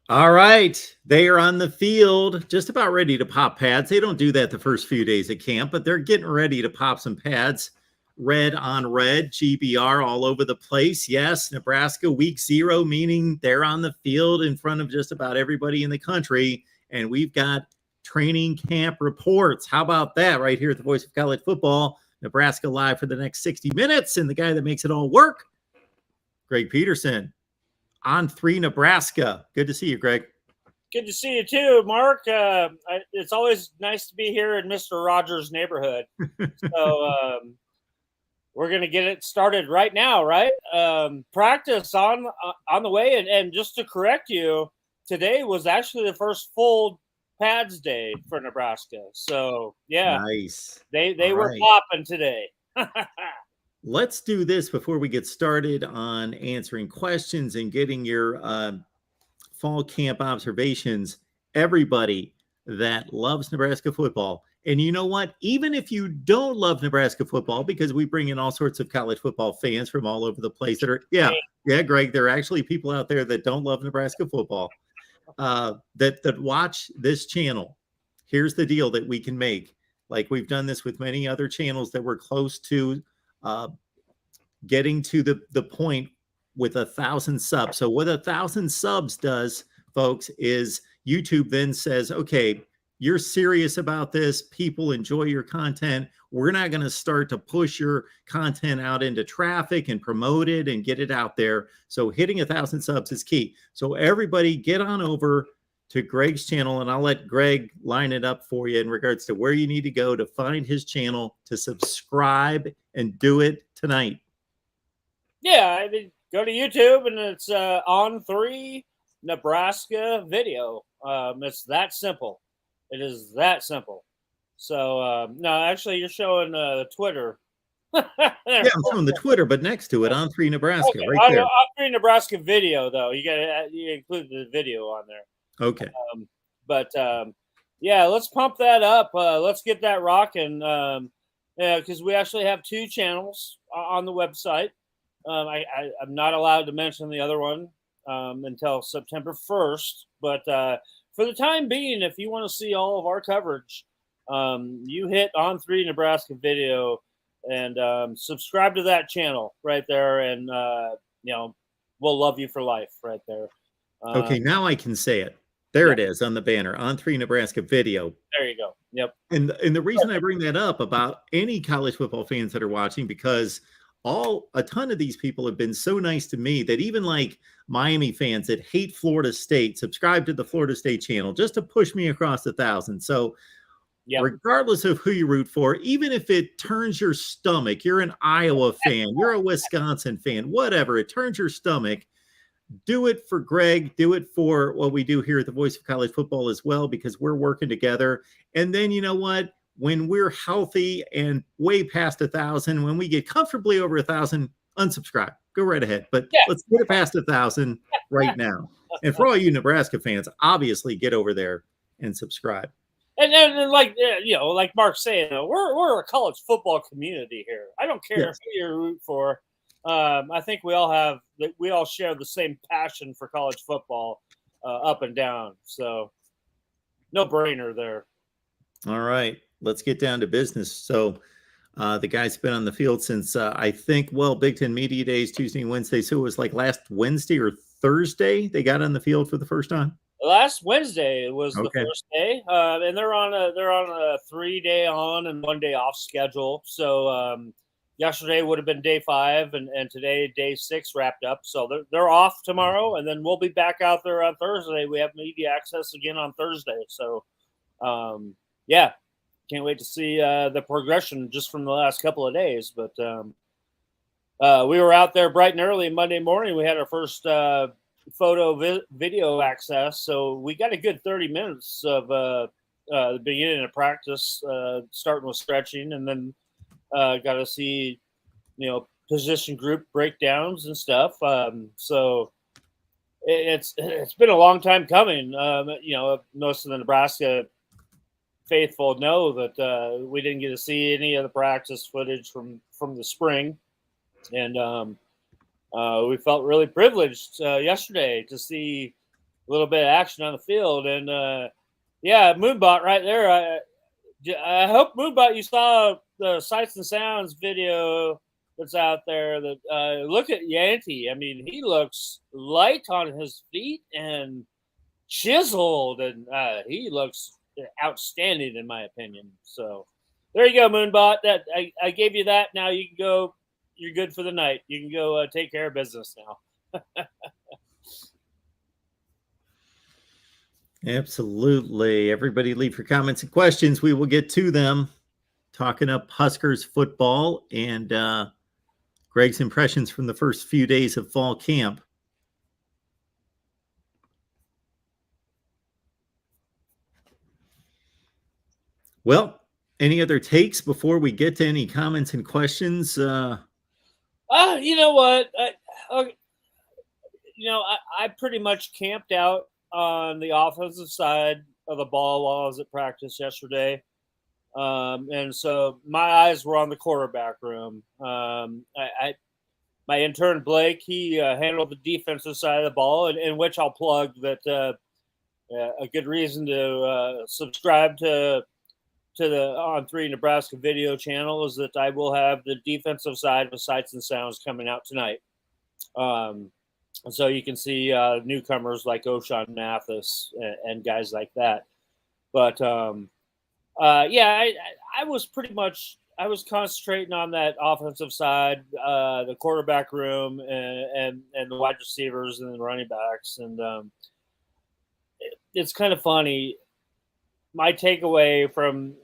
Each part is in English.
All right. They are on the field, just about ready to pop pads. They don't do that the first few days of camp, but they're getting ready to pop some pads. Red on red, GBR all over the place. Yes, Nebraska week 0, meaning they're on the field in front of just about everybody in the country. And we've got training camp reports. How about that right here at the Voice of College Football? Nebraska live for the next 60 minutes. And the guy that makes it all work, Greg Peterson. On3 Nebraska. Good to see you, Greg. Good to see you too, Mark. It's always nice to be here in Mr. Rogers' neighborhood. So we're going to get it started right now, right? Practice on the way. And just to correct you, today was actually the first full pads day for Nebraska. So, yeah. Nice. They were popping today. Let's do this before we get started on answering questions and getting your fall camp observations. Everybody that loves Nebraska football, and you know what? Even if you don't love Nebraska football, because we bring in all sorts of college football fans from all over the place that are, yeah, Greg, there are actually people out there that don't love Nebraska football that watch this channel. Here's the deal that we can make. Like we've done this with many other channels that we're close to getting to the point with 1,000 subs. So what 1,000 subs does, folks, is YouTube then says, okay, you're serious about this. People enjoy your content. We're not going to start to push your content out into traffic and promote it and get it out there. So hitting 1,000 subs is key. So everybody get on over to Greg's channel, and I'll let Greg line it up for you in regards to where you need to go to find his channel, to subscribe, and do it tonight. Yeah, I mean, go to YouTube, and it's On3 Nebraska video. It's that simple. It is that simple. So, no, actually, you're showing Twitter. Yeah, I'm showing the Twitter, but next to it, On3 Nebraska, okay, right there. On3 Nebraska video, though. You include the video on there. Okay. Yeah, let's pump that up. Let's get that rocking. Because we actually have 2 channels on the website. I'm not allowed to mention the other one until September 1st. But for the time being, if you want to see all of our coverage, you hit On3 Nebraska video and subscribe to that channel right there. And, we'll love you for life right there. Okay, now I can say it. There it is on the banner, On3 Nebraska video. There you go. Yep. And the reason I bring that up about any college football fans that are watching, because a ton of these people have been so nice to me that even like Miami fans that hate Florida State subscribe to the Florida State channel just to push me across 1,000. So regardless of who you root for, even if it turns your stomach, you're an Iowa fan, you're a Wisconsin fan, whatever, it turns your stomach. Do it for Greg. Do it for what we do here at the Voice of College Football as well, because we're working together. And then, you know what? When we're healthy and way past 1,000, when we get comfortably over 1,000, unsubscribe. Go right ahead. But let's get it past 1,000 right now. And for all you Nebraska fans, obviously get over there and subscribe. And like like Mark's saying, we're a college football community here. I don't care who you root for. I think we all share the same passion for college football, up and down. So, no brainer there. All right, let's get down to business. So, the guy's been on the field since I think Big Ten Media Days, Tuesday and Wednesday. So it was like last Wednesday or Thursday they got on the field for the first time. Last Wednesday was the first day, and they're on a 3-day on and 1 day off schedule. So. Yesterday would have been day 5, and today day 6 wrapped up. So they're off tomorrow, and then we'll be back out there on Thursday. We have media access again on Thursday. So, can't wait to see the progression just from the last couple of days. But we were out there bright and early Monday morning. We had our first video access. So we got a good 30 minutes of the beginning of practice, starting with stretching, and then got to see, position group breakdowns and stuff. So it's been a long time coming. Most of the Nebraska faithful know that we didn't get to see any of the practice footage from the spring, and we felt really privileged yesterday to see little bit of action on the field. And yeah, Moonbot right there. I hope Moonbot you saw the Sights and Sounds video that's out there. That look at Yanti. I mean, he looks light on his feet and chiseled, and he looks outstanding in my opinion. So there you go, Moonbot. That I gave you that. Now you can go. You're good for the night. You can go take care of business now. Absolutely. Everybody leave your comments and questions. We will get to them. Talking up Huskers football and Greg's impressions from the first few days of fall camp. Well, any other takes before we get to any comments and questions? You know what? I pretty much camped out on the offensive side of the ball while I was at practice yesterday. And so my eyes were on the quarterback room. My intern Blake, he handled the defensive side of the ball, in which I'll plug that a good reason to subscribe to the On3 Nebraska video channel is that I will have the defensive side of Sights and Sounds coming out tonight. And so you can see newcomers like O'Shawn Mathis and guys like that. But yeah, I was pretty much I was concentrating on that offensive side, the quarterback room, and the wide receivers and the running backs. And it's kind of funny. My takeaway from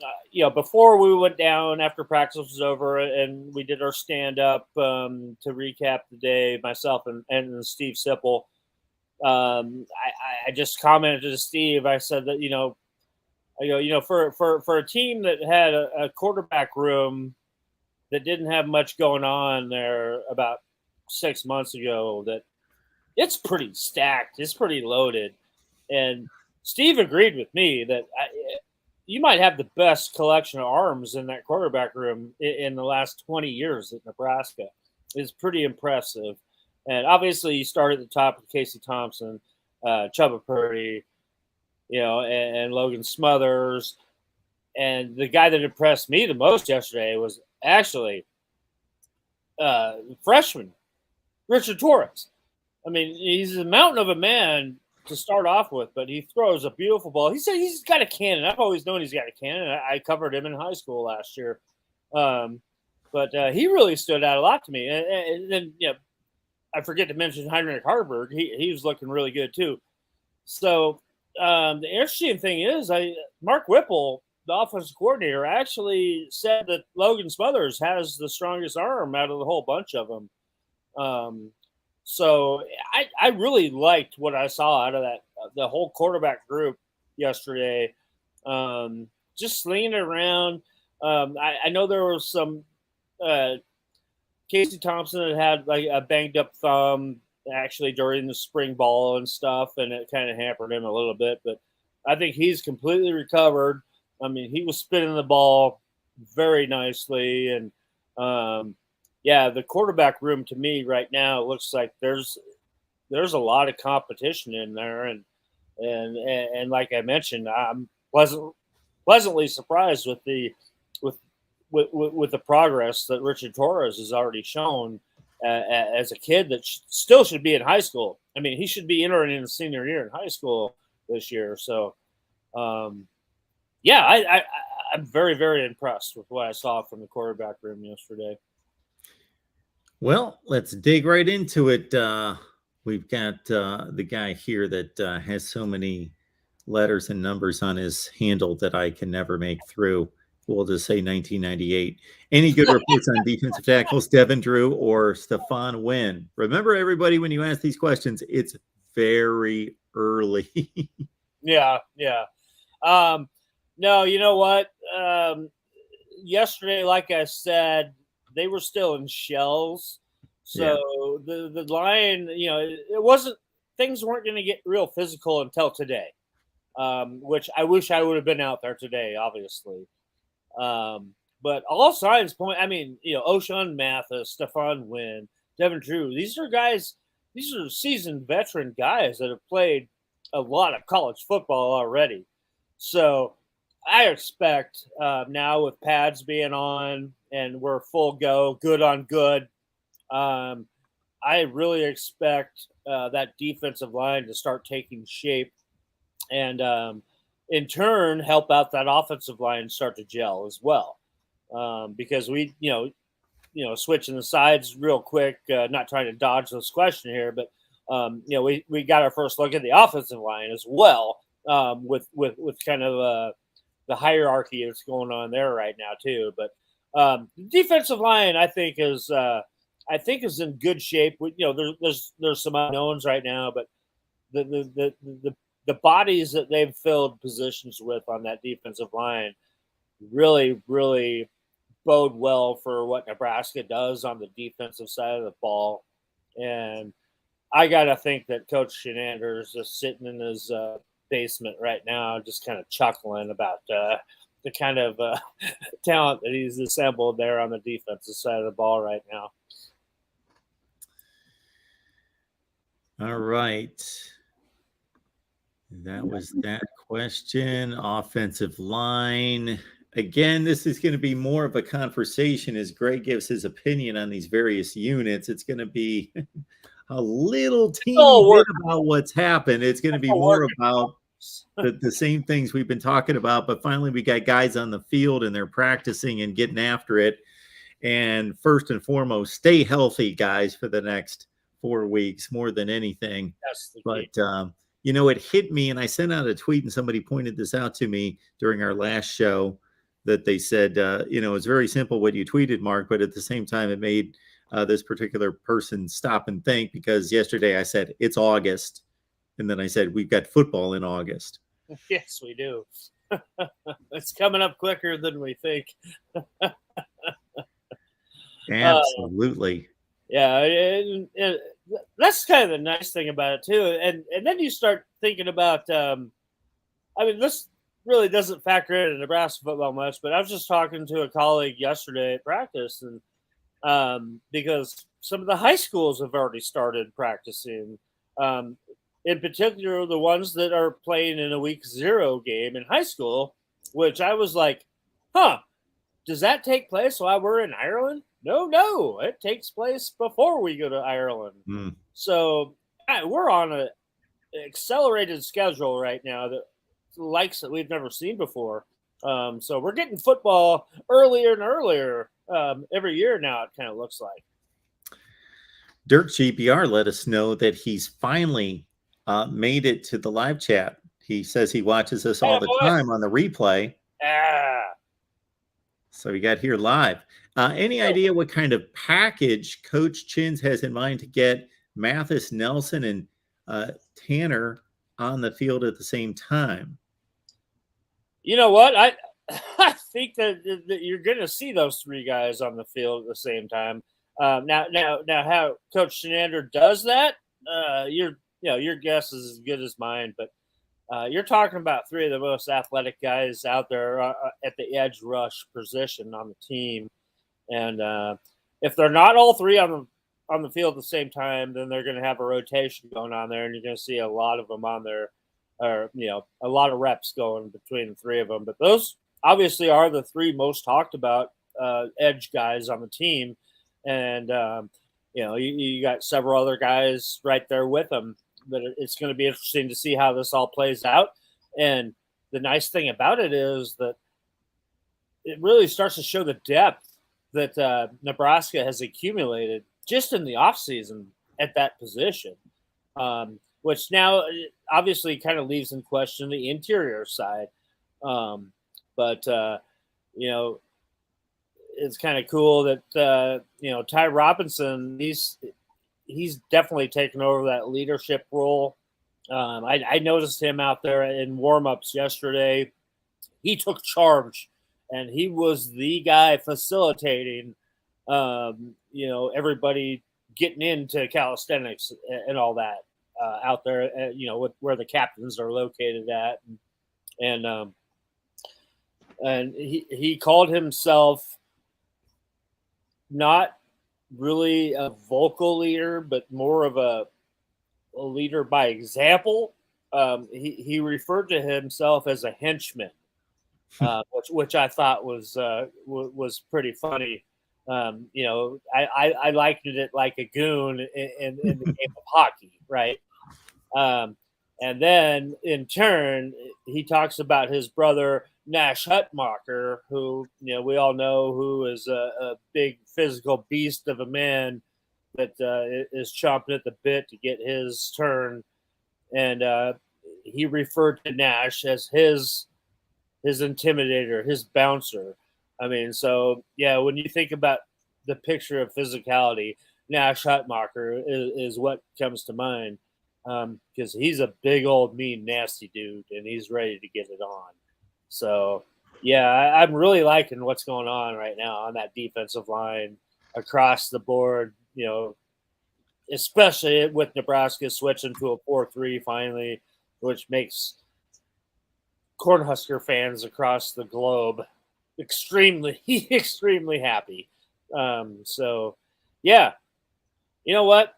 before we went down after practice was over and we did our stand up to recap the day, myself and Steve Sipple. I just commented to Steve. I said that for a team that had a quarterback room that didn't have much going on there about 6 months ago, that it's pretty stacked, it's pretty loaded, and Steve agreed with me that you might have the best collection of arms in that quarterback room in the last 20 years at Nebraska. It's pretty impressive. And obviously you start at the top with Casey Thompson, Chubba Purdy, and Logan Smothers. And the guy that impressed me the most yesterday was actually freshman, Richard Torres. I mean, he's a mountain of a man to start off with, but he throws a beautiful ball. He said he's got a cannon. I've always known he's got a cannon. I covered him in high school last year. But he really stood out a lot to me. And then, I forget to mention Heinrich Harburg. He was looking really good too. So the interesting thing is Mark Whipple, the offensive coordinator, actually said that Logan Smothers has the strongest arm out of the whole bunch of them. So I really liked what I saw out of the whole quarterback group yesterday. Just slinging it around. I know there was some Casey Thompson had like a banged up thumb actually during the spring ball and stuff, and it kind of hampered him a little bit. But I think he's completely recovered. I mean, he was spinning the ball very nicely, and yeah, the quarterback room to me right now it looks like there's a lot of competition in there, and like I mentioned, I'm pleasantly surprised with the progress that Richard Torres has already shown as a kid that still should be in high school. I mean, he should be entering in the senior year in high school this year. So, yeah, I'm very, very impressed with what I saw from the quarterback room yesterday. Well, let's dig right into it. We've got the guy here that has so many letters and numbers on his handle that I can never make through. We'll just say 1998. Any good reports on defensive tackles, Devin Drew or Stephon Wynn? Remember, everybody, when you ask these questions, it's very early. Yeah. No, you know what? Yesterday, like I said, they were still in shells. So the line, it wasn't, things weren't going to get real physical until today, which I wish I would have been out there today, obviously. But all signs point, I mean, O'Shawn Mathis, Stephon Wynn, Devin Drew, these are seasoned veteran guys that have played a lot of college football already. So I expect now with pads being on and we're full go, good on good. I really expect that defensive line to start taking shape and in turn help out that offensive line start to gel as well. Because we, switching the sides real quick, not trying to dodge this question here, but we got our first look at the offensive line as well, with kind of the hierarchy that's going on there right now too. But the defensive line, I think is in good shape. There's some unknowns right now, but the bodies that they've filled positions with on that defensive line really, really bode well for what Nebraska does on the defensive side of the ball. And I got to think that Coach Shenander is just sitting in his basement right now, just kind of chuckling about the kind of talent that he's assembled there on the defensive side of the ball right now. All right. That was that question. Offensive line. Again, this is going to be more of a conversation as Greg gives his opinion on these various units. It's going to be a little teeny bit about what's happened. It's going to be more about the same things we've been talking about, but finally we got guys on the field and they're practicing and getting after it. And first and foremost, stay healthy, guys, for the next 4 weeks more than anything. But it hit me, and I sent out a tweet, and somebody pointed this out to me during our last show, that they said, it's very simple what you tweeted, Mark, but at the same time, it made this particular person stop and think, because yesterday I said, it's August. And then I said, we've got football in August. Yes, we do. It's coming up quicker than we think. Absolutely. That's kind of the nice thing about it too. And then you start thinking about, this really doesn't factor into Nebraska football much, but I was just talking to a colleague yesterday at practice, and because some of the high schools have already started practicing, in particular the ones that are playing in a week 0 game in high school, which I was like, does that take place while we're in Ireland? No, it takes place before we go to Ireland. So we're on an accelerated schedule right now that likes that we've never seen before. So we're getting football earlier and earlier every year now, it kind of looks like. Dirk GPR let us know that he's finally made it to the live chat. He says he watches us all the time on the replay. So we got here live. Any idea what kind of package Coach Chins has in mind to get Mathis, Nelson, and Tanner on the field at the same time? You know what? I think that you're going to see those 3 guys on the field at the same time. Now, how Coach Shenander does that, your guess is as good as mine. But you're talking about 3 of the most athletic guys out there at the edge rush position on the team, and if they're not all 3 on the field at the same time, then they're going to have a rotation going on there, and you're going to see a lot of them on there, or a lot of reps going between the 3 of them. But those obviously are the 3 most talked about edge guys on the team, and you got several other guys right there with them. But it's going to be interesting to see how this all plays out. And the nice thing about it is that it really starts to show the depth that Nebraska has accumulated just in the offseason at that position, which now obviously kind of leaves in question the interior side. But it's kind of cool that, Ty Robinson, he's definitely taken over that leadership role. I noticed him out there in warm-ups yesterday. He took charge, and he was the guy facilitating, everybody getting into calisthenics and all that out there, with where the captains are located at. And he called himself not really a vocal leader, but more of a leader by example. he referred to himself as a henchman, which I thought was pretty funny. I likened it like a goon in the game of hockey, right? And then in turn, he talks about his brother Nash Hutmacher, who we all know who is a big physical beast of a man that is chomping at the bit to get his turn. And he referred to Nash as his intimidator, his bouncer. I mean, so yeah, when you think about the picture of physicality, Nash Hutmacher is what comes to mind, because he's a big old mean nasty dude and he's ready to get it on. So yeah, I'm really liking what's going on right now on that defensive line across the board. Especially with Nebraska switching to a 4-3 finally, which makes Cornhusker fans across the globe extremely extremely happy. So yeah, you know what,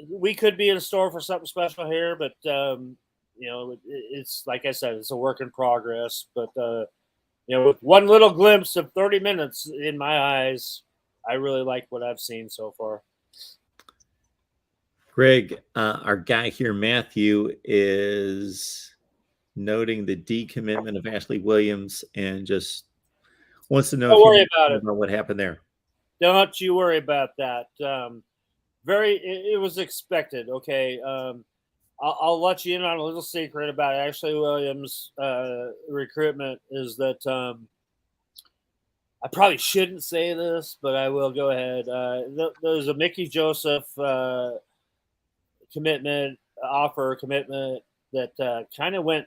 we could be in store for something special here, but it's like I said, it's a work in progress. But with one little glimpse of 30 minutes in my eyes, I really like what I've seen so far. Greg, our guy here, Matthew, is noting the decommitment of Ashley Williams and just wants to know Don't worry about it. What happened there. Don't you worry about that. It was expected. Okay. I'll let you in on a little secret about Ashley Williams' recruitment is that I probably shouldn't say this, but I will go ahead. There's a Mickey Joseph commitment that kind of went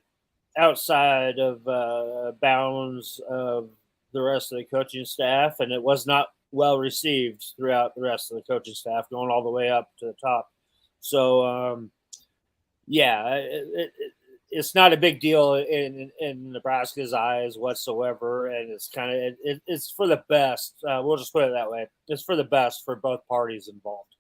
outside of bounds of the rest of the coaching staff, and it was not well received throughout the rest of the coaching staff, going all the way up to the top. So, it's not a big deal in Nebraska's eyes whatsoever, and it's kind of it's for the best. We'll just put it that way. It's for the best for both parties involved.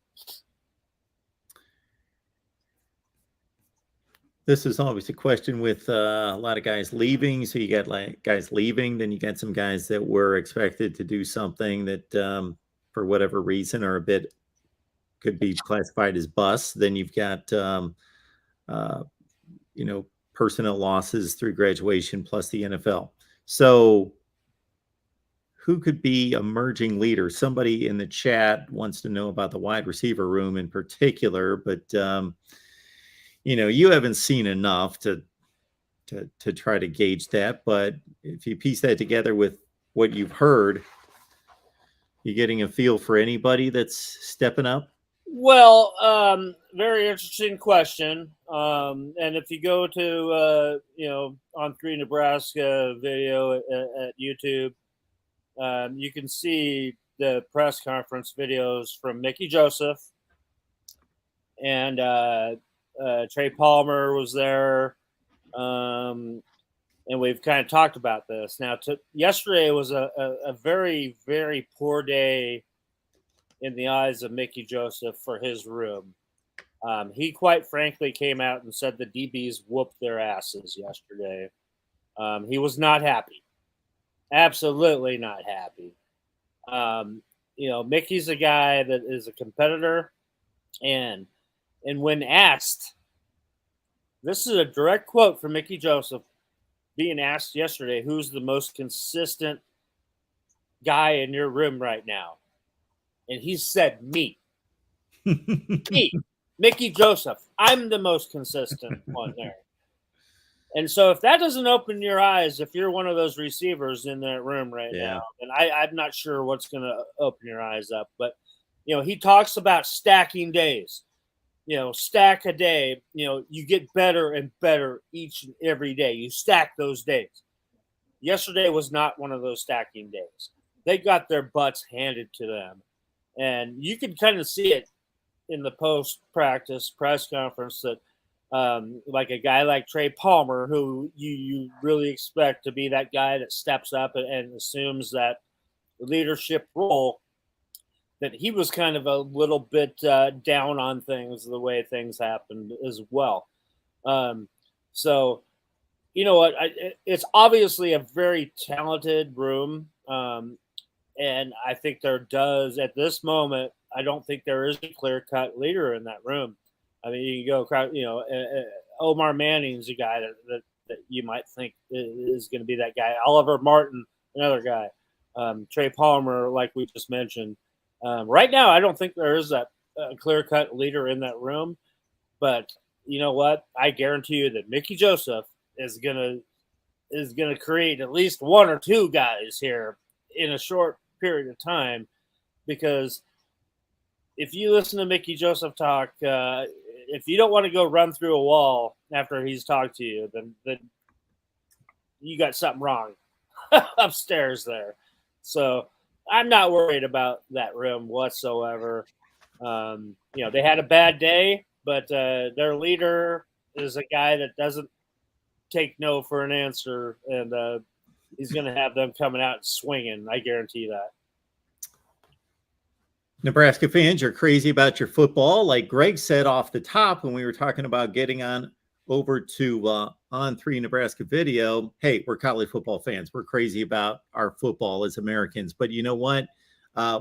This is always a question with a lot of guys leaving. So you got like guys leaving, then you got some guys that were expected to do something that for whatever reason are a bit could be classified as busts. Then you've got personnel losses through graduation plus the NFL. So who could be emerging leader? Somebody in the chat wants to know about the wide receiver room in particular, but you haven't seen enough to try to gauge that. But if you piece that together with what you've heard, you getting a feel for anybody that's stepping up? Well, very interesting question. And if you go to on 3 Nebraska video at YouTube, you can see the press conference videos from Mickey Joseph and Trey Palmer was there, and we've kind of talked about this. Now, yesterday was a very, very poor day in the eyes of Mickey Joseph for his room. He quite frankly came out and said the DBs whooped their asses yesterday. He was not happy. Absolutely not happy. Mickey's a guy that is a competitor, and when asked, this is a direct quote from Mickey Joseph being asked yesterday, who's the most consistent guy in your room right now? And he said, me. Me, Mickey Joseph. I'm the most consistent one there. And so if that doesn't open your eyes, if you're one of those receivers in that room right now, and I'm not sure what's going to open your eyes up. But, he talks about stacking days. Stack a day. You get better and better each and every day. You stack those days. Yesterday was not one of those stacking days. They got their butts handed to them. And you can kind of see it in the post-practice press conference that like a guy like Trey Palmer, who you really expect to be that guy that steps up and assumes that leadership role, that he was kind of a little bit down on things, the way things happened as well. So, you know what? It's obviously a very talented room. And I think there does, at this moment, I don't think there is a clear cut leader in that room. I mean, you can go, Omar Manning's a guy that you might think is going to be that guy. Oliver Martin, another guy. Trey Palmer, like we just mentioned. Right now, I don't think there is that clear cut leader in that room. But you know what? I guarantee you that Mickey Joseph is gonna create at least one or two guys here in a short period of time, because if you listen to Mickey Joseph talk, if you don't want to go run through a wall after he's talked to you, then you got something wrong upstairs there. So I'm not worried about that room whatsoever. They had a bad day, but their leader is a guy that doesn't take no for an answer, and he's going to have them coming out and swinging. I guarantee that. Nebraska fans, you're crazy about your football. Like Greg said off the top when we were talking about getting on over to On3 Nebraska Video, hey, we're college football fans. We're crazy about our football as Americans. But you know what?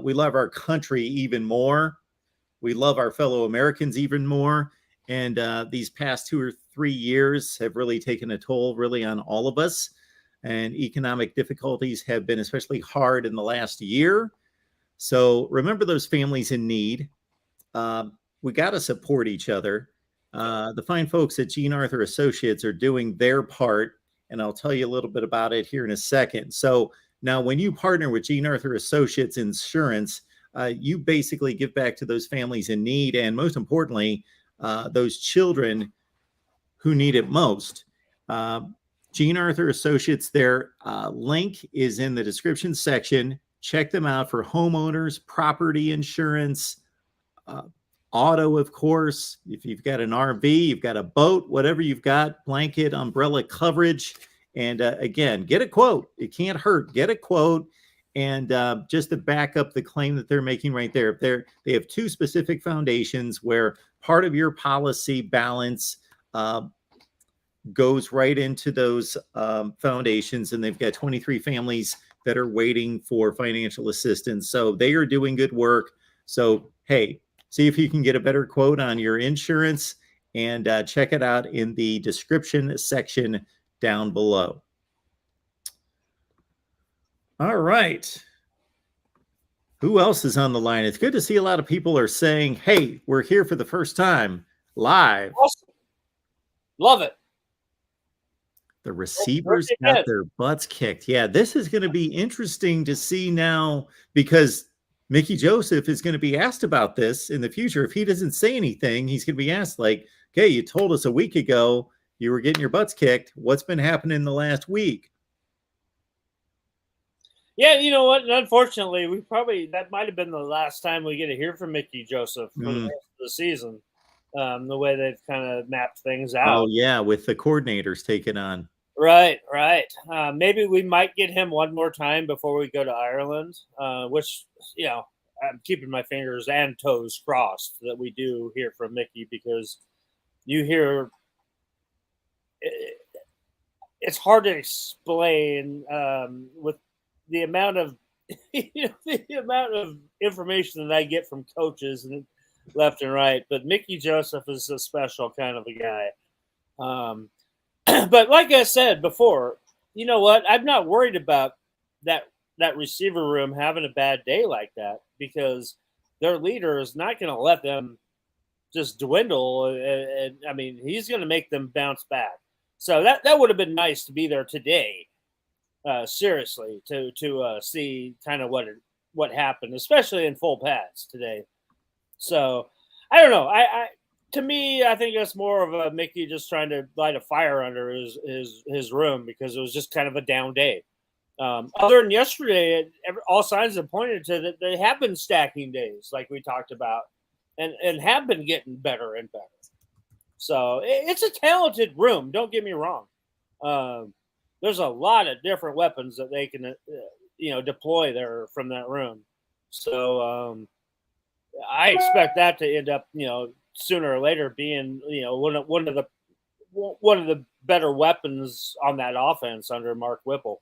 We love our country even more. We love our fellow Americans even more. And these past 2 or 3 years have really taken a toll really on all of us. And economic difficulties have been especially hard in the last year. So remember those families in need. We got to support each other. The fine folks at Gene Arthur Associates are doing their part, and I'll tell you a little bit about it here in a second. So now when you partner with Gene Arthur Associates Insurance, you basically give back to those families in need, and most importantly, those children who need it most. Gene Arthur Associates, their link is in the description section. Check them out for homeowners, property insurance, auto, of course. If you've got an RV, you've got a boat, whatever you've got, blanket, umbrella coverage. And again, get a quote. It can't hurt. Get a quote. And just to back up the claim that they're making right there, they have 2 specific foundations where part of your policy balance goes right into those foundations. And they've got 23 families that are waiting for financial assistance. So they are doing good work. So, hey, see if you can get a better quote on your insurance, and check it out in the description section down below. All right. Who else is on the line? It's good to see a lot of people are saying, hey, we're here for the first time live. Awesome. Love it. The receivers got their butts kicked. Yeah, this is going to be interesting to see now, because Mickey Joseph is going to be asked about this in the future. If he doesn't say anything, he's going to be asked like, okay, you told us a week ago you were getting your butts kicked. What's been happening in the last week? Yeah, you know what? And unfortunately, that might have been the last time we get to hear from Mickey Joseph for the rest of the season. The way they've kind of mapped things out. Oh, yeah, with the coordinators taking on. Right. Maybe we might get him one more time before we go to Ireland, which, I'm keeping my fingers and toes crossed that we do hear from Mickey, because you hear it's hard to explain with the amount of information that I get from coaches and left and right. But Mickey Joseph is a special kind of a guy. But like I said before, you know what? I'm not worried about that receiver room having a bad day like that, because their leader is not going to let them just dwindle. And I mean, he's going to make them bounce back. So that would have been nice to be there today. Seriously, to see kind of what happened, especially in full pads today. So I don't know. To me, I think that's more of a Mickey just trying to light a fire under his room, because it was just kind of a down day. Other than yesterday, all signs have pointed to that they have been stacking days, like we talked about, and have been getting better and better. So it's a talented room. Don't get me wrong. There's a lot of different weapons that they can, deploy there from that room. So I expect that to end up, sooner or later being, one of one of the better weapons on that offense under Mark Whipple.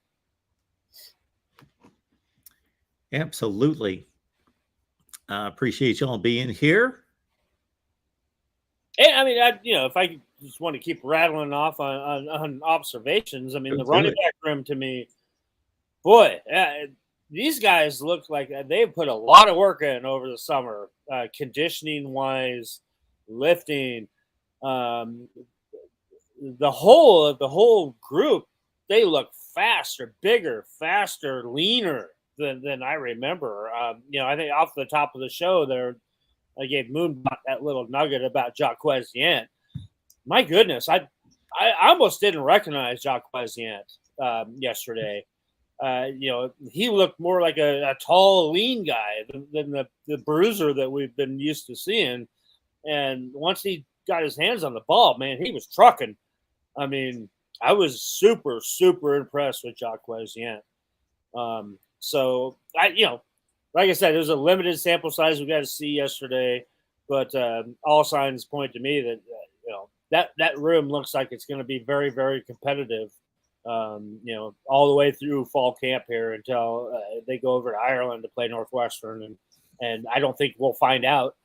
Absolutely. Appreciate y'all being here. And I mean, if I just want to keep rattling off on observations, I mean, the running back room to me, boy, these guys look like they've put a lot of work in over the summer, conditioning wise, lifting. The whole group, they look faster, bigger, faster, leaner than I remember. I think off the top of the show there, I gave Moonbot that little nugget about Jacquez Yant. My goodness, I almost didn't recognize Jacquez Yant yesterday. He looked more like a tall, lean guy than the bruiser that we've been used to seeing. And once he got his hands on the ball, man, he was trucking. I mean, I was super, super impressed with Jacquez Yant. Like I said, it was a limited sample size we got to see yesterday, but all signs point to me that that room looks like it's going to be very, very competitive. All the way through fall camp here until they go over to Ireland to play Northwestern, and I don't think we'll find out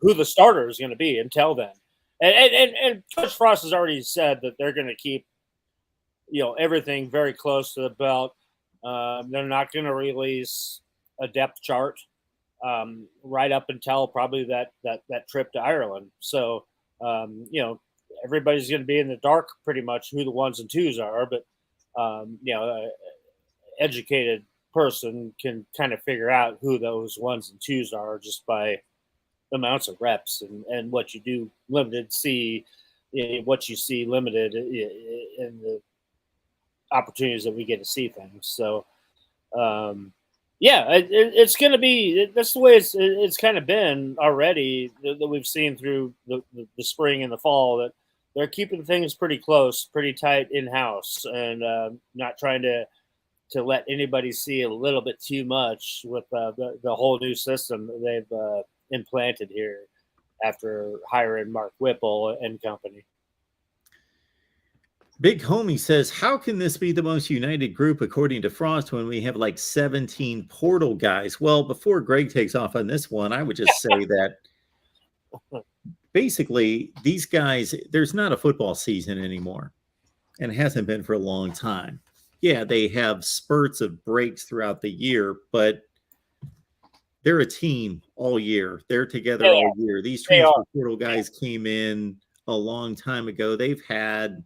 who the starter is going to be until then. And Coach Frost has already said that they're going to keep everything very close to the belt. They're not going to release a depth chart right up until probably that trip to Ireland. So, everybody's going to be in the dark pretty much who the ones and twos are, but, educated person can kind of figure out who those ones and twos are just by amounts of reps and what you do limited see, what you see limited in the opportunities that we get to see things. So, it's going to be that's the way it's kind of been already that we've seen through the spring and the fall, that they're keeping things pretty close, pretty tight in house, and not trying to let anybody see a little bit too much with the whole new system that they've implanted here after hiring Mark Whipple and company. Big Homie says, how can this be the most united group according to Frost when we have like 17 portal guys? Well, before Greg takes off on this one, I would just say that basically these guys, there's not a football season anymore, and it hasn't been for a long time. Yeah, they have spurts of breaks throughout the year, but they're a team all year. They're together all year. These transfer portal guys came in a long time ago. They've had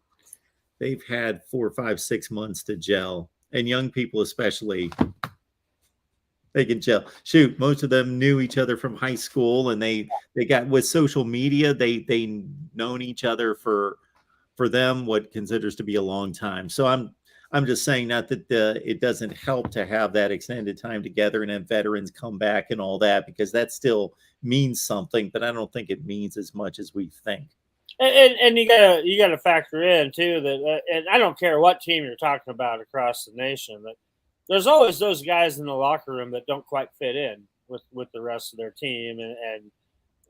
4, 5, 6 months to gel, and young people especially, they can gel. Shoot, most of them knew each other from high school, and they got with social media. They known each other for them what considers to be a long time. So I'm just saying, not that it doesn't help to have that extended time together and have veterans come back and all that, because that still means something, but I don't think it means as much as we think. And you gotta factor in too that, and I don't care what team you're talking about across the nation, that there's always those guys in the locker room that don't quite fit in with the rest of their team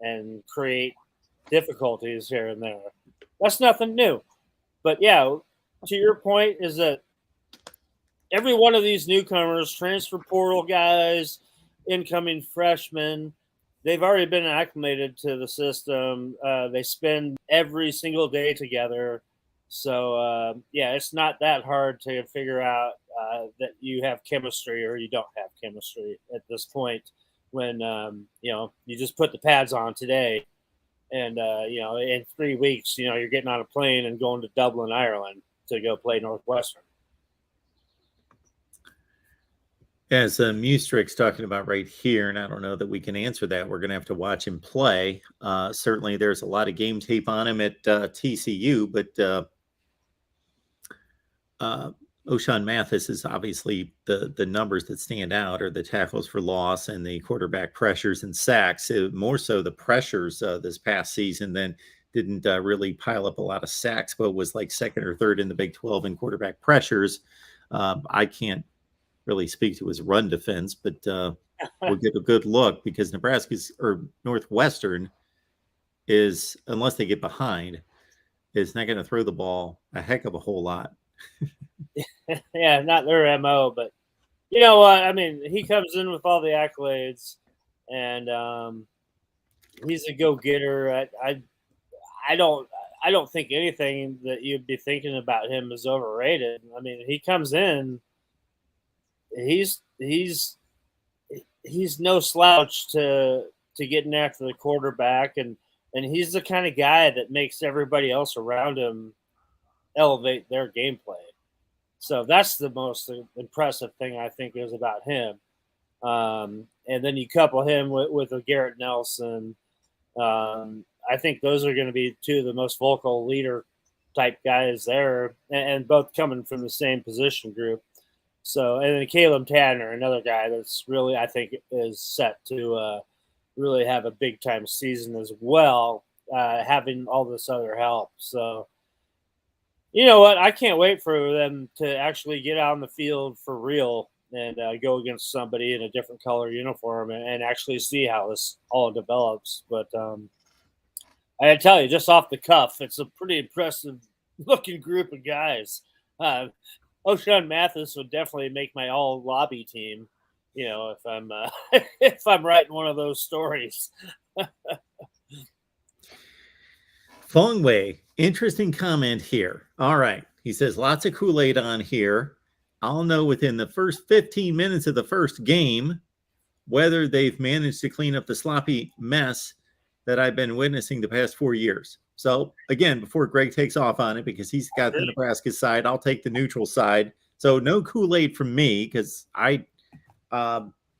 and create difficulties here and there. That's nothing new. But yeah, to your point is that every one of these newcomers, transfer portal guys, incoming freshmen, they've already been acclimated to the system. They spend every single day together. So, it's not that hard to figure out that you have chemistry or you don't have chemistry at this point when, you just put the pads on today. And, in 3 weeks, you're getting on a plane and going to Dublin, Ireland to go play Northwestern. As Mustrick's talking about right here, and I don't know that we can answer that. We're going to have to watch him play. Certainly, there's a lot of game tape on him at TCU, but O'Shawn Mathis is obviously the numbers that stand out are the tackles for loss and the quarterback pressures and sacks. More so the pressures this past season than didn't really pile up a lot of sacks, but was like second or third in the Big 12 in quarterback pressures. I can't really speak to his run defense, but we'll get a good look because Northwestern is, unless they get behind, is not going to throw the ball a heck of a whole lot. Yeah, not their MO, but you know what? I mean, he comes in with all the accolades, and he's a go-getter. I don't think anything that you'd be thinking about him is overrated. I mean, he comes in, he's no slouch to getting after the quarterback, and he's the kind of guy that makes everybody else around him elevate their gameplay. So that's the most impressive thing I think is about him. And then you couple him with a Garrett Nelson. I think those are going to be two of the most vocal leader type guys there, and both coming from the same position group. So, and then Caleb Tanner, another guy that's really, I think, is set to really have a big time season as well, having all this other help. So, you know what? I can't wait for them to actually get out on the field for real and go against somebody in a different color uniform and actually see how this all develops. But I gotta tell you, just off the cuff, it's a pretty impressive looking group of guys. O'Shawn Mathis would definitely make my all lobby team, you know, if I'm if I'm writing one of those stories. Fongwei, interesting comment here. All right. He says lots of Kool-Aid on here. I'll know within the first 15 minutes of the first game whether they've managed to clean up the sloppy mess that I've been witnessing the past 4 years. So again, before Greg takes off on it, because he's got the Nebraska side, I'll take the neutral side. So no Kool-Aid from me, because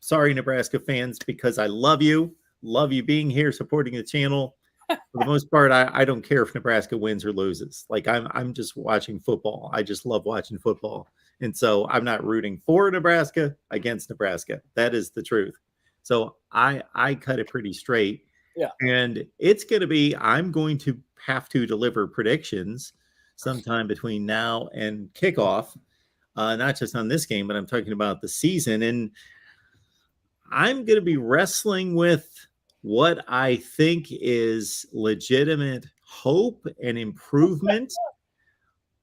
sorry, Nebraska fans, because I love you being here, supporting the channel. For the most part, I don't care if Nebraska wins or loses. Like I'm just watching football. I just love watching football. And so I'm not rooting for Nebraska against Nebraska. That is the truth. So I cut it pretty straight. Yeah. And it's going to be, I'm going to have to deliver predictions sometime between now and kickoff, not just on this game, but I'm talking about the season. And I'm going to be wrestling with what I think is legitimate hope and improvement,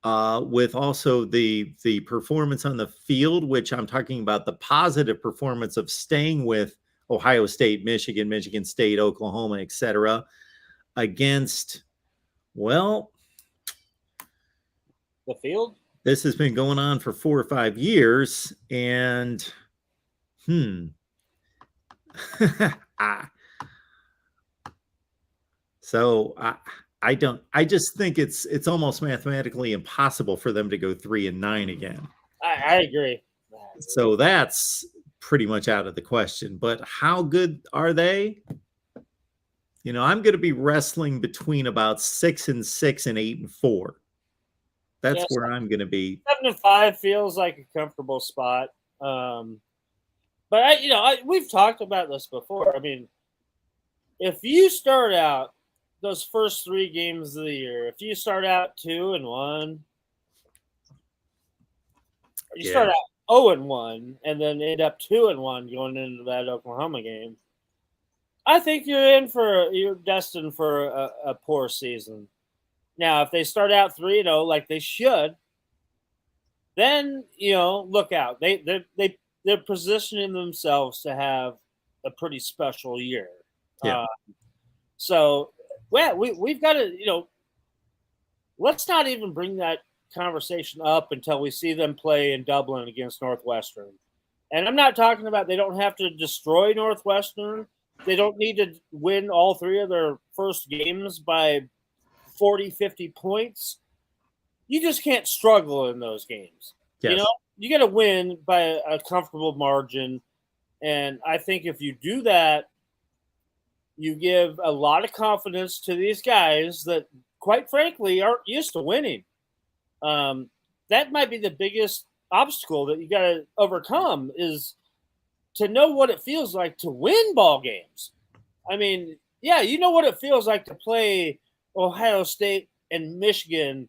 with also the performance on the field, which I'm talking about the positive performance of staying with Ohio State, Michigan State, Oklahoma, etc., against, well, the field. This has been going on for 4 or 5 years, and So I just think it's almost mathematically impossible for them to go 3-9 again. I agree. So that's pretty much out of the question. But how good are they? You know, I'm going to be wrestling between about 6-6 and 8-4. That's where I'm going to be. 7-5 feels like a comfortable spot. But we've talked about this before. I mean, if you start out those first 3 games of the year, if you start out 2-1, you start out 0-1, and then end up 2-1 going into that Oklahoma game, I think you're destined for a poor season. Now, if they start out 3-0 like they should, then look out. They're positioning themselves to have a pretty special year. Yeah. So, well, we've got to, let's not even bring that conversation up until we see them play in Dublin against Northwestern. And I'm not talking about they don't have to destroy Northwestern. They don't need to win all 3 of their first games by 40, 50 points. You just can't struggle in those games. Yes. You got to win by a comfortable margin. And I think if you do that, you give a lot of confidence to these guys that, quite frankly, aren't used to winning. That might be the biggest obstacle that you got to overcome, is to know what it feels like to win ball games. I mean, yeah, you know what it feels like to play Ohio State and Michigan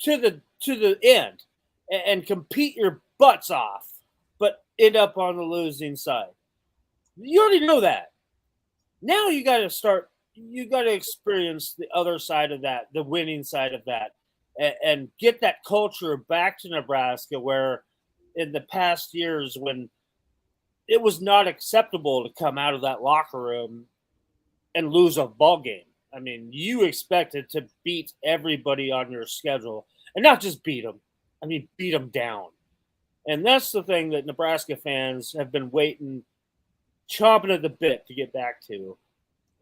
to the end and compete your butts off, but end up on the losing side. You already know that. Now you got to start you got to experience the other side of that, the winning side of that, and get that culture back to Nebraska, where in the past years when it was not acceptable to come out of that locker room and lose a ball game. I mean, you expected to beat everybody on your schedule, and not just beat them. I mean, beat them down. And that's the thing that Nebraska fans have been waiting, chomping at the bit to get back to.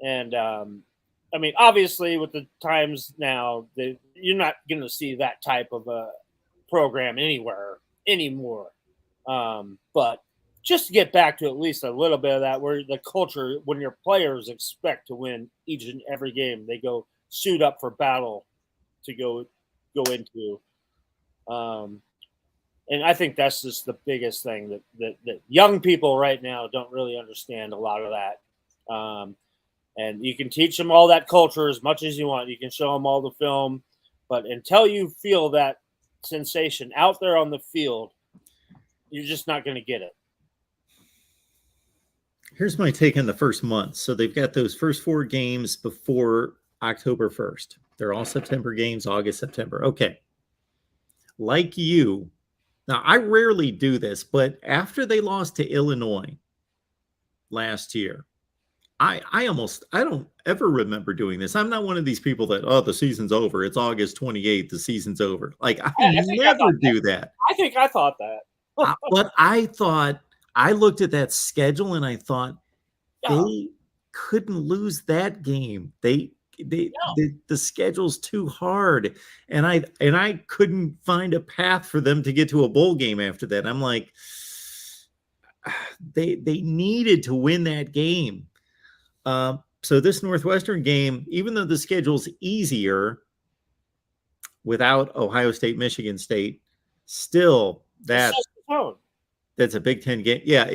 And I mean, obviously, with the times now, you're not going to see that type of a program anywhere anymore. But just to get back to at least a little bit of that, where the culture, when your players expect to win each and every game, they go suit up for battle to go into. And I think that's just the biggest thing that young people right now don't really understand a lot of that. And you can teach them all that culture as much as you want. You can show them all the film, but until you feel that sensation out there on the field, you're just not going to get it. Here's my take on the first month. So they've got those first 4 games before October 1st. They're all September games, August, September. Okay. Like you, now I rarely do this, but after they lost to Illinois last year, I don't ever remember doing this. I'm not one of these people that, oh, the season's over. It's August 28th. The season's over. Like, I never do that. I think I thought that. But I thought, I looked at that schedule and I thought they couldn't lose that game. The schedule's too hard. And I couldn't find a path for them to get to a bowl game after that. I'm like, they needed to win that game. So this Northwestern game, even though the schedule's easier without Ohio State, Michigan State, still that's a Big Ten game. Yeah.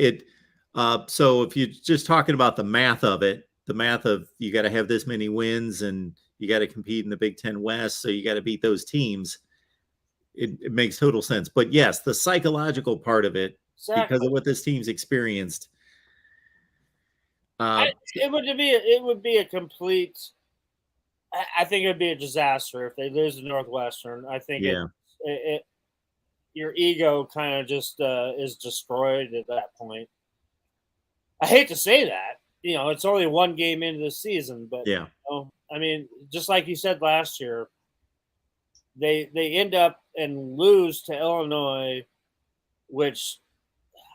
So if you're just talking about the math of you got to have this many wins and you got to compete in the Big Ten West. So you got to beat those teams. It makes total sense. But yes, the psychological part of it, because of what this team's experienced, it would be a complete. I think it would be a disaster if they lose to Northwestern. I think your ego kind of just is destroyed at that point. I hate to say that, it's only one game into the season, but I mean, just like you said last year, they end up and lose to Illinois, which.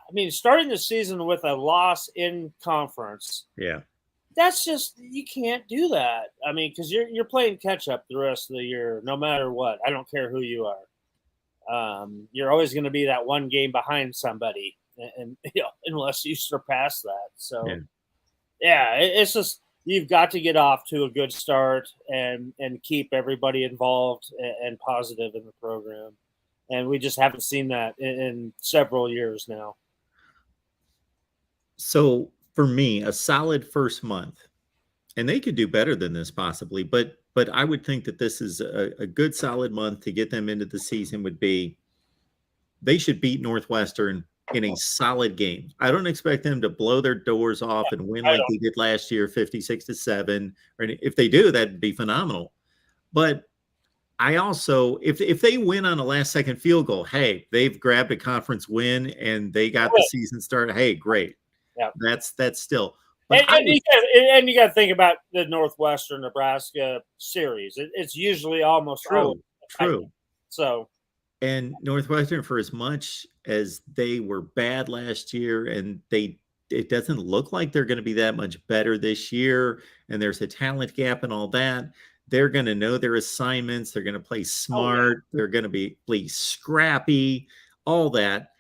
I mean, starting the season with a loss in conference. Yeah. That's just, you can't do that. I mean, because you're playing catch up the rest of the year, no matter what. I don't care who you are. You're always going to be that one game behind somebody, and unless you surpass that. So, it's just, you've got to get off to a good start and keep everybody involved and positive in the program. And we just haven't seen that in several years now. So for me, a solid first month, and they could do better than this possibly, but I would think that this is a good solid month to get them into the season would be, they should beat Northwestern in a solid game. I don't expect them to blow their doors off and win like they did last year, 56-7. Or if they do, that'd be phenomenal. But I also, if they win on a last second field goal, hey, they've grabbed a conference win and they got the season started. Hey, great. Yeah, that's still. And you got to think about the Northwestern Nebraska series. It's usually almost true. So, and Northwestern, for as much as they were bad last year, and it doesn't look like they're going to be that much better this year, and there's a talent gap and all that. They're going to know their assignments. They're going to play smart. They're going to play scrappy, all that.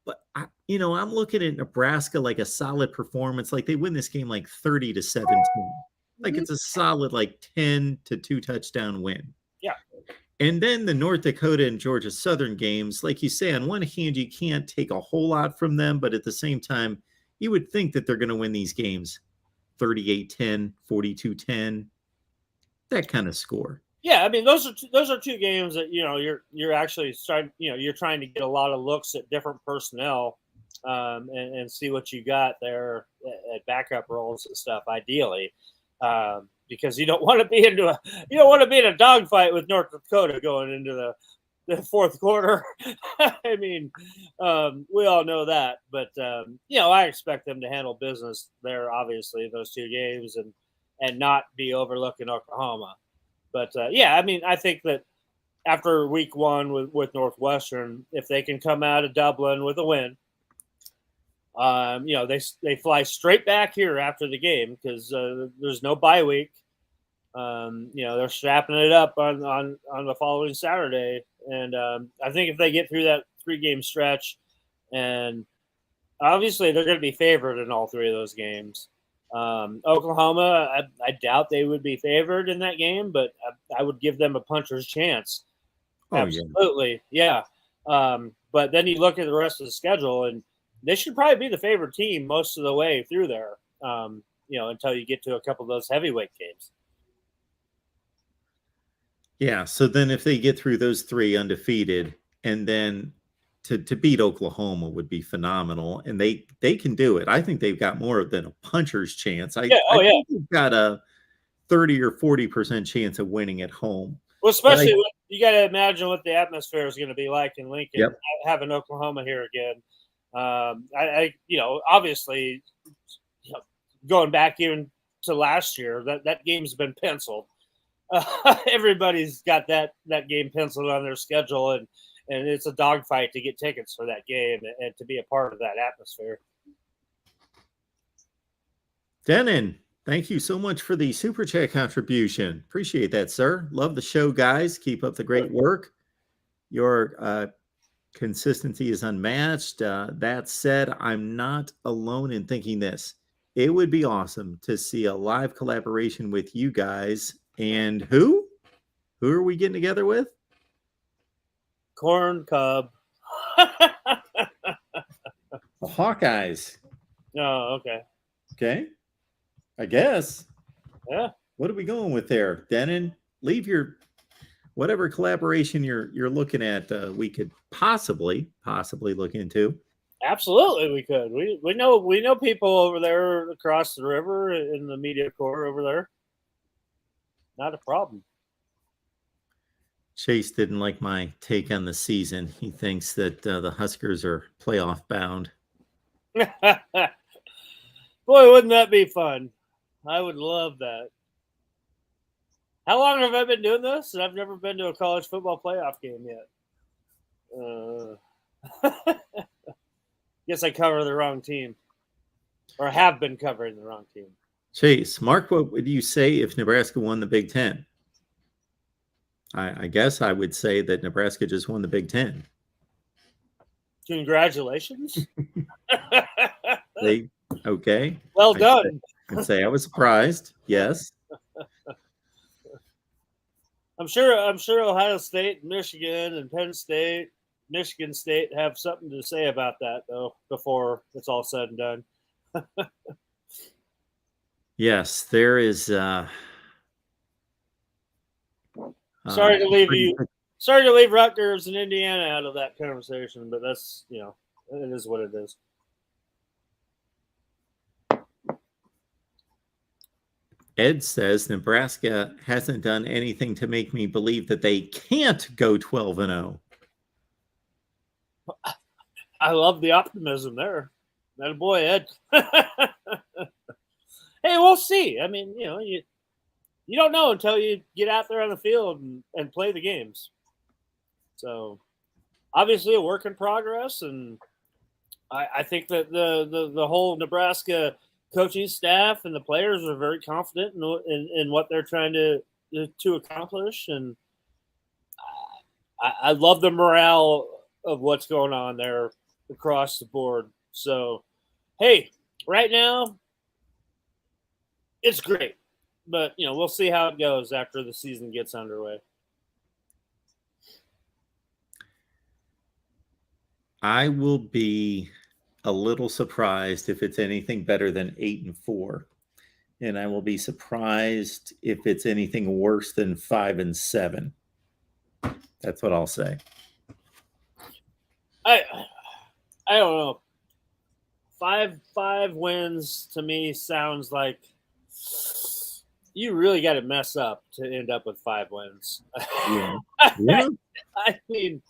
But I'm looking at Nebraska like a solid performance. Like they win this game like 30-17. Like it's a solid like 10 to 2 touchdown win. Yeah. And then the North Dakota and Georgia Southern games, like you say, on one hand, you can't take a whole lot from them, but at the same time, you would think that they're going to win these games 38-10, 42-10, that kind of score. Yeah, I mean those are two games that you're actually starting. You're trying to get a lot of looks at different personnel, and see what you got there at backup roles and stuff. Ideally, because you don't want to be in a dogfight with North Dakota going into the fourth quarter. I mean, we all know that, but I expect them to handle business there, obviously, those two games, and not be overlooking Oklahoma. But I mean, I think that after week one with Northwestern, if they can come out of Dublin with a win, they fly straight back here after the game because there's no bye week. They're strapping it up on the following Saturday, and I think if they get through that 3-game stretch, and obviously they're going to be favored in all 3 of those games. Oklahoma, I doubt they would be favored in that game, but I would give them a puncher's chance. Oh, absolutely, yeah. But then you look at the rest of the schedule, and they should probably be the favorite team most of the way through there. Until you get to a couple of those heavyweight games. Yeah. So then if they get through those 3 undefeated, and then to beat Oklahoma would be phenomenal. And they can do it. I think they've got more than a puncher's chance. I think they've got a 30 or 40% chance of winning at home. Well, especially you got to imagine what the atmosphere is going to be like in Lincoln, having Oklahoma here again. Obviously, going back even to last year, that game's been penciled. Everybody's got that game penciled on their schedule, and it's a dogfight to get tickets for that game and to be a part of that atmosphere. Denon, thank you so much for the Super Chat contribution. Appreciate that, sir. Love the show, guys. Keep up the great work. Your consistency is unmatched. That said, I'm not alone in thinking this. It would be awesome to see a live collaboration with you guys. And who? Who are we getting together with? Corn Cub. The Hawkeyes. Oh, okay. Okay. I guess. Yeah. What are we going with there? Denon, leave your whatever collaboration you're looking at. We could possibly look into. Absolutely, we could. We know people over there across the river in the media corps over there. Not a problem. Chase didn't like my take on the season. He thinks that the Huskers are playoff bound. Boy, wouldn't that be fun? I would love that. How long have I been doing this? And I've never been to a college football playoff game yet. Guess I cover the wrong team, or have been covering the wrong team. Chase, Mark, what would you say if Nebraska won the Big Ten? I guess I would say that Nebraska just won the Big Ten. Congratulations. Okay. Well done. I'd say I was surprised. Yes. I'm sure Ohio State, Michigan, and Penn State, Michigan State have something to say about that, though, before it's all said and done. Yes, there is. Sorry to leave Rutgers and Indiana out of that conversation, but that's, it is what it is. Ed says Nebraska hasn't done anything to make me believe that they can't go 12-0. I love the optimism there. That boy, Ed. Hey, we'll see. I mean, you don't know until you get out there on the field and play the games. So, obviously, a work in progress, and I think that the whole Nebraska coaching staff and the players are very confident in what they're trying to accomplish, and I love the morale of what's going on there across the board. So, hey, right now, it's great. But, we'll see how it goes after the season gets underway. I will be a little surprised if it's anything better than 8-4. And I will be surprised if it's anything worse than 5-7. That's what I'll say. I don't know. 5 wins to me sounds like you really got to mess up to end up with 5 wins. Yeah. Yeah. I mean,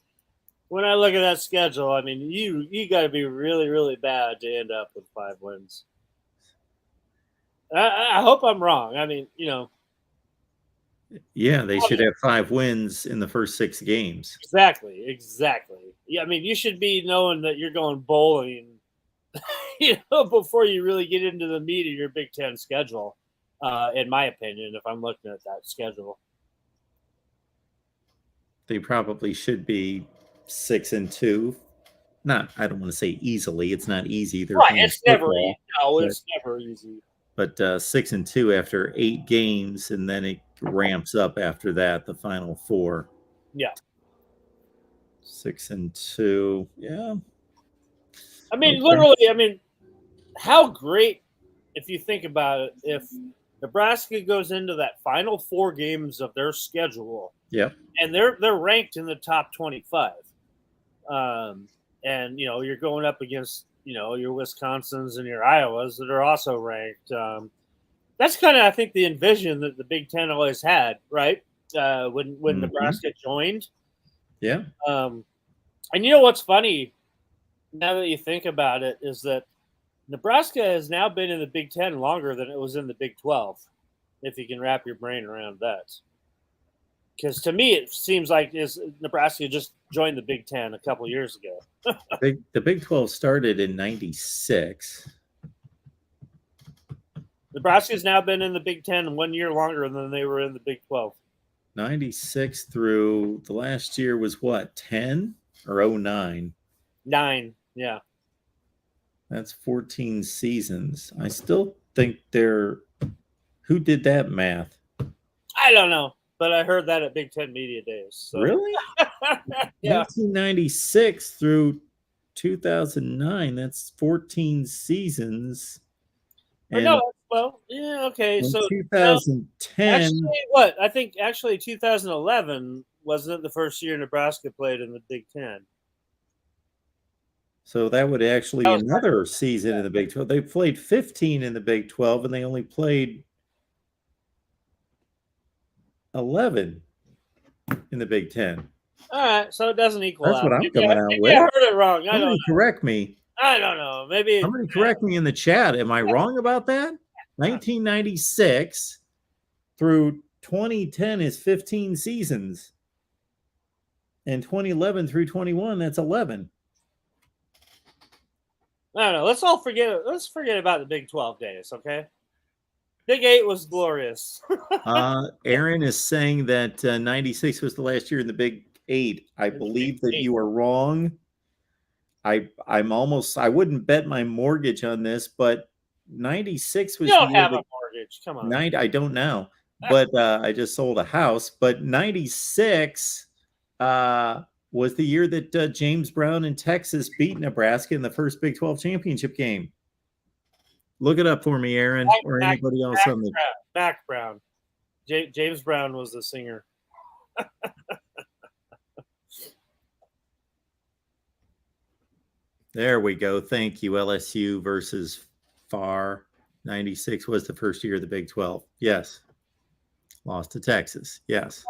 when I look at that schedule, I mean, you got to be really, really bad to end up with 5 wins. I hope I'm wrong. I mean, Yeah, they should have 5 wins in the first 6 games. exactly. Yeah, I mean, you should be knowing that you're going bowling, before you really get into the meat of your Big Ten schedule. In my opinion, if I'm looking at that schedule, They probably should be 6-2. Not, I don't want to say easily. It's not easy. They're right? playing It's never football. no, But, it's never easy. but 6-2 after 8 games, and then it ramps up after that. The final 4. Yeah, 6-2. Yeah. I mean, Okay. literally, I mean, how great, if you think about it, if Nebraska goes into that final 4 games of their schedule, Yep. and they're ranked in the top 25, and you're going up against your Wisconsins and your Iowas that are also ranked. That's kind of, I think, the envision that the Big Ten always had, right? When Nebraska joined. Yeah. And you know what's funny, now that you think about it, is that Nebraska has now been in the Big Ten longer than it was in the Big 12, if you can wrap your brain around that. Because to me, it seems like Nebraska just joined the Big Ten a couple years ago. The Big 12 started in 96. Nebraska's now been in the Big Ten 1 year longer than they were in the Big 12. 96 through the last year was what, 10 or 09? 9, yeah. That's 14 seasons. I still think who did that math? I don't know, but I heard that at Big Ten Media Days. So. Really? Yeah. 1996 through 2009. That's 14 seasons. And yeah, okay. So 2010. Actually, I think 2011 wasn't the first year Nebraska played in the Big Ten. So that would actually be another season in the Big 12. They played 15 in the Big 12, and they only played 11 in the Big 10. All right, so it doesn't equal That's out. what I'm Maybe coming out with. I heard it wrong. Somebody correct me. I don't know. Maybe Somebody correct me in the chat. Am I wrong about that? 1996 through 2010 is 15 seasons. And 2011 through 21, that's 11. I don't know. Let's forget about the Big 12 days, okay? Big 8 was glorious. Aaron is saying that 96 was the last year in the Big 8. I believe that you are wrong. I wouldn't bet my mortgage on this, but 96 was you don't have a mortgage. Come on. I don't know, but I just sold a house. But 96 was the year that James Brown and Texas beat Nebraska in the first Big 12 championship game. Look it up for me, Aaron, or anybody else on the Mac Brown. James Brown was the singer. There we go. Thank you. LSU versus FAR. 96 was the first year of the Big 12. Yes. Lost to Texas. Yes.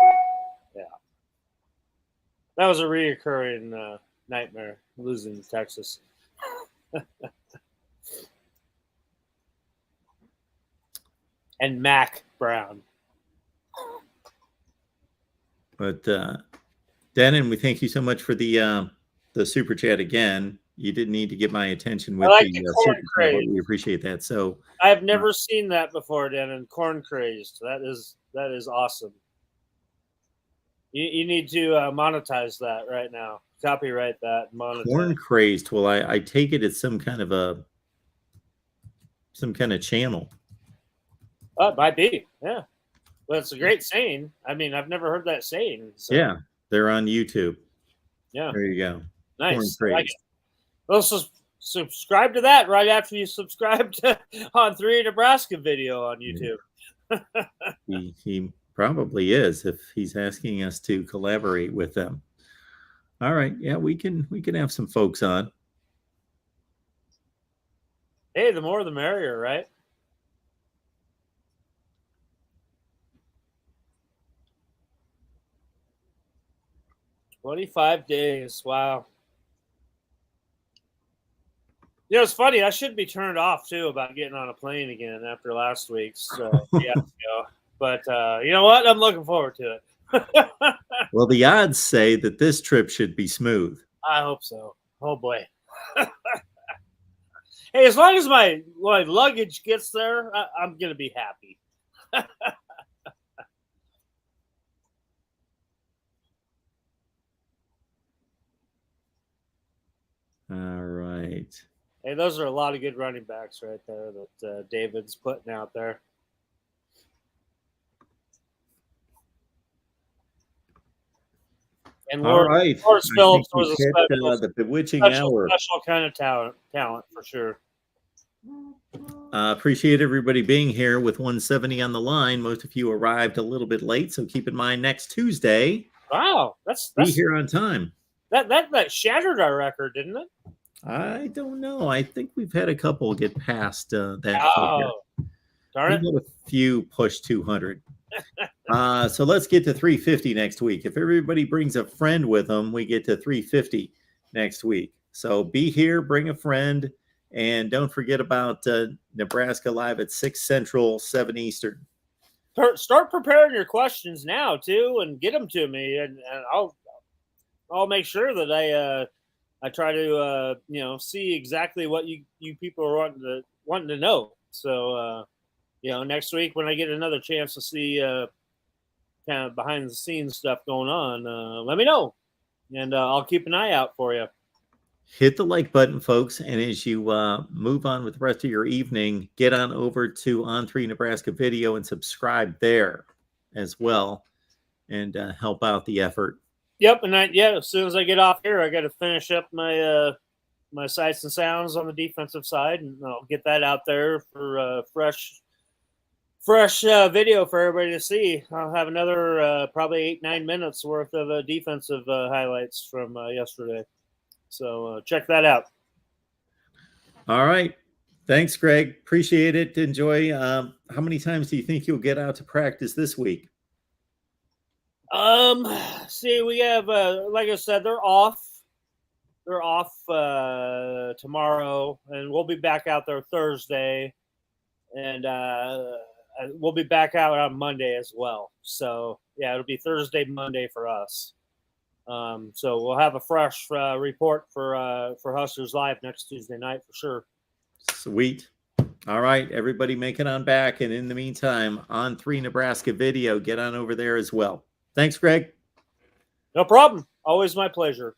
Yeah. That was a reoccurring nightmare, losing to Texas. And Mac Brown. But Denon, we thank you so much for the super chat again. You didn't need to get my attention with the super chat, but we appreciate that. So I've never seen that before, Denon. Corn crazed. That is awesome. You need to monetize that right now. Copyright that. Monetize. Corn crazed. Well, I take it it's some kind of channel. Oh, it might be. Yeah. Well, it's a great saying. I mean, I've never heard that saying. So. Yeah, they're on YouTube. Yeah. There you go. Nice. Like well, subscribe to that right after you subscribe to on 3 Nebraska video on YouTube. He probably is if he's asking us to collaborate with them. All right. Yeah, we can have some folks on. Hey, the more the merrier, right? 25 days. Wow. You know, it's funny. I should be turned off too about getting on a plane again after last week's fiasco. But you know what? I'm looking forward to it. Well, the odds say that this trip should be smooth. I hope so. Oh boy. Hey, as long as my luggage gets there, I'm gonna be happy. All right. Hey, those are a lot of good running backs right there that David's putting out there. And All right. Lawrence I Phillips think was we've a hit, the bewitching hour. special kind of talent for sure. Appreciate everybody being here with 170 on the line. Most of you arrived a little bit late, so keep in mind next Tuesday. Wow, that's be here on time. That shattered our record, didn't it? I don't know. I think we've had a couple get past that figure. Darn it. We've had a few push 200. So let's get to 350 next week. If everybody brings a friend with them, we get to 350 next week. So be here, bring a friend, and don't forget about Nebraska Live at 6 Central, 7 Eastern. Start preparing your questions now too, and get them to me, and I'll make sure that I try to see exactly what you people are wanting to know. So next week when I get another chance to see kind of behind the scenes stuff going on, let me know, and I'll keep an eye out for you. Hit the like button, folks, and as you move on with the rest of your evening, get on over to On3 Nebraska Video and subscribe there as well, and help out the effort. Yep, and as soon as I get off here, I got to finish up my my sights and sounds on the defensive side, and I'll get that out there for fresh video for everybody to see. I'll have another probably 8-9 minutes worth of defensive highlights from yesterday. So check that out. All right. Thanks, Greg. Appreciate it. Enjoy. How many times do you think you'll get out to practice this week? See, we have, like I said, they're off. They're off tomorrow, and we'll be back out there Thursday, and we'll be back out on Monday as well. So yeah, it'll be Thursday, Monday for us. So we'll have a fresh report for Huskers Live next Tuesday night for sure. Sweet. All right, everybody make it on back. And in the meantime, On3 Nebraska Video, get on over there as well. Thanks, Greg. No problem. Always my pleasure.